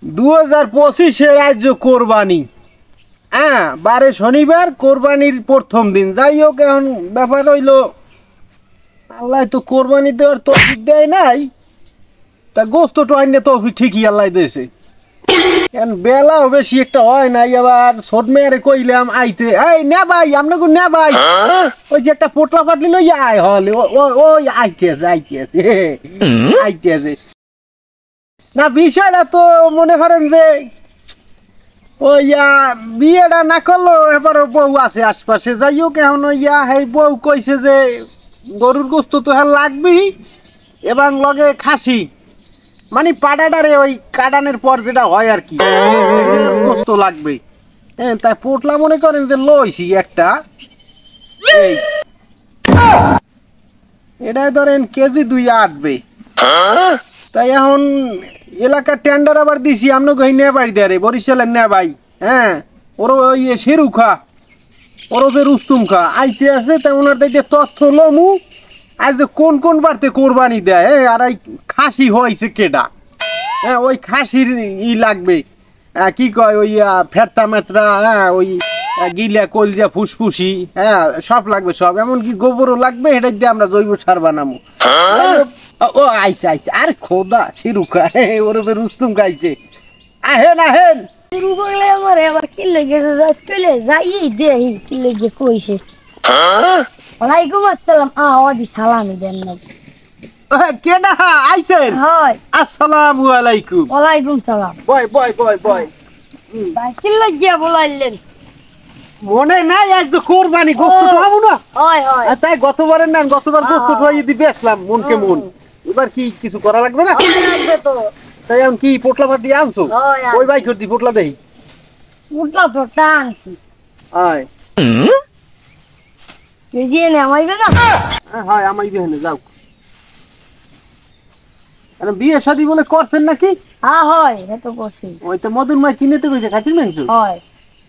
2025 রাজ্য কোরবানি। হ্যাঁ, বারে শনিবার কোরবানির প্রথম দিন। যাই হোক, এখন ব্যাপার হইলো আল্লাহ তো কোরবানি দেওয়ার তৌফিক দেয় নাই, তা গোস্ত টোয়াইনে তৌফিক ঠিকই আল্লাহ দিয়েছে। এখন বেলাও বেশি একটা হয় নাই। আবার ছোট মেয়ারে কইলাম আইতে, এই না ভাই আপনাকে না ভাই, ওই যে একটা পোটলা পাটলি লই আয় হলে ওই আইতেছে না। বিষয়টা তো মনে করেন যে ওই বিয়েটা না করলো, এবার বউ আছে আশপাশে। যাই হোক, এখন এই বউ কইছে যে গরুর গোস্ত তো হ্যাঁ লাগবেই, এবং লগে খাসি মানে পাটাটারে ওই কাটানের পর যেটা হয় আর কি, গোস্ত লাগবে। হ্যাঁ, তাই পোটলা মনে করেন যে লইছি একটা, এই এটা ধরেন কেজি 2 আটবে। তাই এখন এলাকার টেন্ডার আবার দিছি, আপনার কই নে বাড়ি দেয় বরিশালের নে ভাই। হ্যাঁ, ওরও ওই শেরু খা, ওরফে রুস্তুম খা আইতে আছে। তাই ওনার দেখে তথ্য লমু আজ কোন কোন বাড়তে কোরবানি দেয়। হ্যাঁ, আর এই খাসি হয়েছে কেডা। হ্যাঁ, ওই খাসির লাগবে, কি কয় ওই ফেরতা মেতরা, হ্যাঁ ওই গিলা কলজা ফুসফুসি, হ্যাঁ সব লাগবে সব, এমনকি গোবরও লাগবে। এটা দিয়ে আমরা জৈব সার বানাবো। ও আইসে আইসে, আরে খোদা শিরুকা ওরফে রুস্তুম গাইছে। আহেন আহেন আমার এবার কি লেগেছে চলে যাই দেহি কি লেগে কইছে। ওয়ালাইকুম আসসালাম। ওদি সালামি দেন না। কেডা আইছেন? হয়, আসসালামু আলাইকুম। ওয়ালাইকুম সালাম। বয় বয় বয় বয়। ভাই কি লাগিয়া বলাইলেন? মনে নাই আজ তো কোরবানি গোস্ত খাবো না। হয় হয়, তাই গতবারের না, গতবার গোস্ত খাইয়ে দি বেচলাম মনকে মন। এবার কি কিছু করা লাগবে না? লাগবে তো। তাই আমি কি পোটলা পাটি আনছো? ওই ভাই করতি পোটলা দেই। উঠলা তো টানছি। আয় এই যে নে আমাইবে না। হয় আমাই বেহনে যাও। আরে বিয়ে শাদী বলে করছেন নাকি? হ্যাঁ হয়, এ তো করছি। ওই তো মদন মাই কিনেতে কইছে খাসির মাংস। হয়,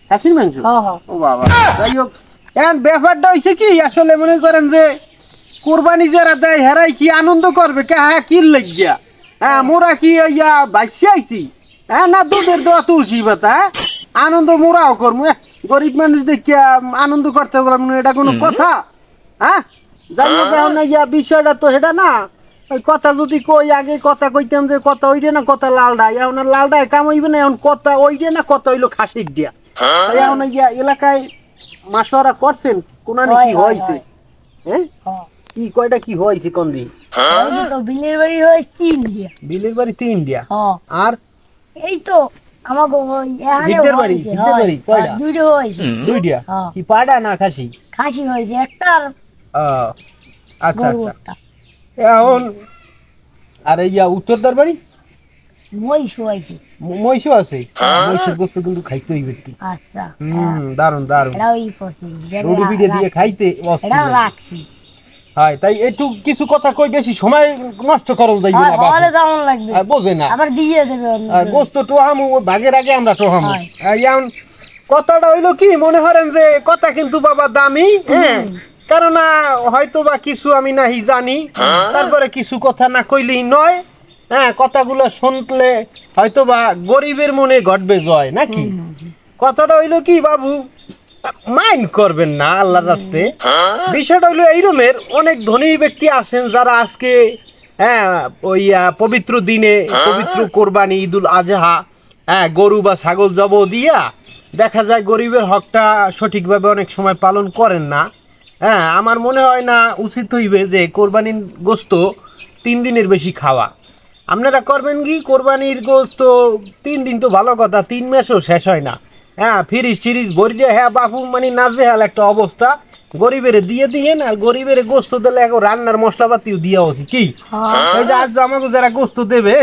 খাসির মাংস। হ্যাঁ। ও বাবা, যাই হোক, এখন ব্যাপারটা হইছে কি, আসলে মনে করেন যে কোরবানি যারা দেয় হেরাই কি আনন্দ করবে কে? হ্যাঁ, কি লাগিয়া হ্যাঁ মোরা কি বাইসে আইছি? হ্যাঁ না, দুধের দোয়া তুলসী পাতা। হ্যাঁ, আনন্দ মোরাও করবো। গরিব মানুষ দেখিয়া আনন্দ করতে পারবো না, এটা কোনো কথা? হ্যাঁ, যাই হোক, এখন বিষয়টা তো এটা না। ওই কথা যদি কই, আগে কথা কইতাম যে কথা ওইটা না কথা লালডা, এখন লালডায় কাম হইবে না। এখন কথা ওইটা না কথা হইলো খাসির দিয়া। তাই এখন এলাকায় মাসোয়ারা করছেন কোন কি হয়েছে? হ্যাঁ, কি কয়টা কি হয়েছে কোন দিন? তো বিলের বাড়ি হয়েছে 3 দিয়া। বিলের বাড়ি 3 দিয়া। আর এই তো আমাগো এখানে ভিতর বাড়ি, ভিতর বাড়ি কয়টা? 2টা হয়েছে। 2 দিয়া। কি পাড়া না খাসি? খাসি হয়েছে একটা। আচ্ছা আচ্ছা। এখন আর উত্তরদার বাড়ি মহিষ হয়েছে। মহিষও আছে। মহিষের গোস্ত কিন্তু খাইতে হইবে একটু। আচ্ছা, দারুন দারুন। এটাও করছি, রুটি পিঠে দিয়ে খাইতে এটা রাখছি। হয়, তাই একটু কিছু কথা কই, বেশি সময় নষ্ট করো যাইবে না বাবা। তাহলে যেমন লাগবে বোঝে না, আবার দিয়ে দেবে। গোস্ত টোহামু ভাগের আগে আমরা টোহামু। এখন কথাটা হইলো কি, মনে করেন যে কথা কিন্তু বাবা দামি। হ্যাঁ, কারণ হয়তো বা কিছু আমি নাহি জানি, তারপরে কিছু কথা না কইলেই নয়। হ্যাঁ, কথাগুলো শুনলে হয়তো বা গরিবের মনে ঘটবে জয় নাকি। কথাটা হইলো কি বাবু, মাইন্ড করবেন না আল্লাহর রাস্তে। বিষয়টা হইলো এইরকমের, অনেক ধনী ব্যক্তি আছেন যারা আজকে হ্যাঁ ওই পবিত্র দিনে, পবিত্র কোরবানি ঈদুল আজহা, হ্যাঁ গরু বা ছাগল জব দিয়া দেখা যায় গরিবের হকটা সঠিকভাবে অনেক সময় পালন করেন না। হ্যাঁ, আমার মনে হয় না উচিত হইবে যে কোরবানির গোস্ত 3 দিনের বেশি খাওয়া। আপনারা করবেন কি, কোরবানির গোস্ত 3 দিন তো ভালো কথা, 3 মাসও শেষ হয় না। হ্যাঁ, ফ্রিজ সিরিজ ভরি দিয়ে হ্যাঁ বাপু মানে নাজেহাল একটা অবস্থা। গরিবের দিয়ে দিয়েন, আর গরিবের গোস্ত দিলে এখন রান্নার মশলাপাতিও দিয়া উচিত কি। এই যে আজ আমাকে যারা গোস্ত দেবে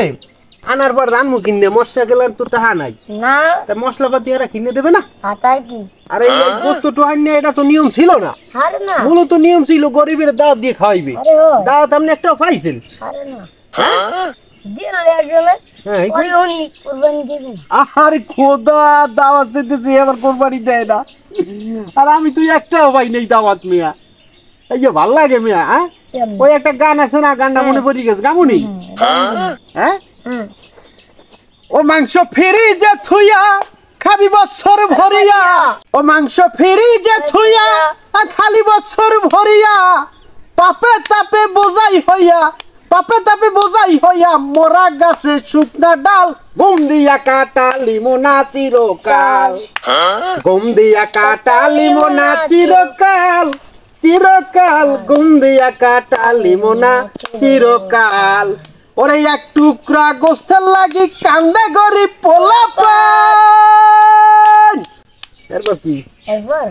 আনার পর রান্নু কিনে, মশলা গেলার তো টাকা নাই না, মশলাপাতি এরা কিনে দেবে না। তাই কি? আর এই গোস্ত টোহান নিয়ে এটা তো নিয়ম ছিল না। আরে না, মূলত নিয়ম ছিল গরিবের দাওয়াত দিয়ে খাওয়াইবে। দাওয়াত আপনি একটাও পাইছেন? আরে না, দিল একজনে ওই উনি কুরবানি দিবেন। আরে খোদা, দাওয়াত দিতেছি আবার কোরবানি দেয় না। আর আমি তুই একটাও পাই নেই দাওয়াত মিয়া। এই যে ভাল লাগে মিয়া। হ্যাঁ, ওই একটা গান আছে না, গানটা মনে পড়ে গেছে, গামুনি। হ্যাঁ, ও মাংস ফ্রিজে থুইয়া খাবি বছর ভরিয়া ও মাংস ফ্রিজে থুইয়া খালি বছর ভরিয়া পাপে তাপে বোঝাই হইয়া পাপে তাপে বোঝাই হইয়া মোরা গাছে শুকনা ডাল ঘুম দিয়া কাটালি মোনা চিরকাল ঘুম দিয়া কাটালি মোনা চিরকাল চিরকাল ঘুম দিয়া কাটালি মোনা চিরকাল ওরে এক টুকরা গোস্তের লাগি কান্দে গরিব পোলাপান এরপর কি এরপর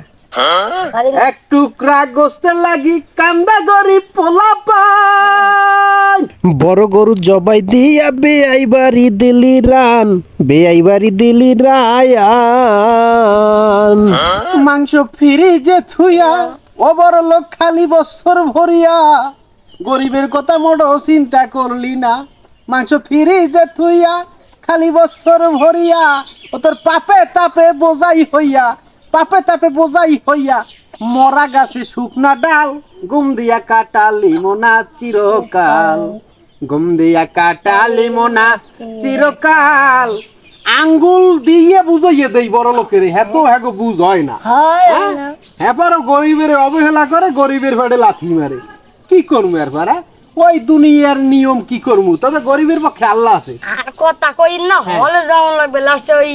এক টুকরা গোস্তের লাগি কান্দা গরিব পোলাপান বড় গরু জবাই দিয়া বেআই বাড়ি দিলি রান বেআই বাড়ি দিলি রায়ান মাংস ফ্রিজে থুইয়া ও বড় লোক খালি বছর ভরিয়া গরিবের কথা মোটো চিন্তা করলি না মাংস ফ্রিজে থুইয়া খালি বছর ভরিয়া ও তোর পাপে তাপে বোঝাই হইয়া পাপে তাপে বোঝাই হইয়া মরা গাছে শুকনা ডাল ঘুম দিয়া কাটালি মোনা চিরকাল ঘুম দিয়া কাটালি মোনা চিরকাল আঙ্গুল দিয়ে বুঝাইয়ে দেই বড় লোকের হ্যাঁ তো হ্যাঁ বুঝ হয় না হ্যাঁ পারো গরিবের অবহেলা করে গরিবের ভাড়ে লাথি মারে কি করবো এর পারা ওই দুনিয়ার নিয়ম কি করবো তবে গরিবের পক্ষে আল্লাহ আছে আর কথা কই না হলে যাওয়ান লাগবে লাস্টে ওই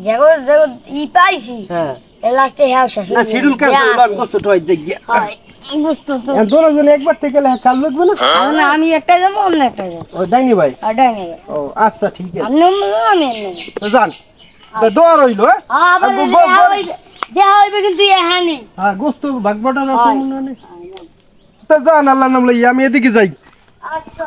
জাগো জাগো ই পাইছি হ্যাঁ লাস্টে হ্যাঁ শেষ না শিডিউল ক্যান্সেল বার করতে টয় জায়গা হয় বুঝতো তো দুজন একবার থেকে গেলে কাল লাগবে না আমি একটা যাবো অন্য একটা যাবো ও ডাইনি ভাই আডাই নেবে ও আচ্ছা ঠিক আছে আমি আমি তো যান তো দোয়া রইলো আবার দেখা হইবে কিন্তু হ্যাঁ নেই হ্যাঁ গোস্ত ভাগ বটা না তো জান আল্লাহর নাম লইয়া আমি এদিকে যাই আচ্ছা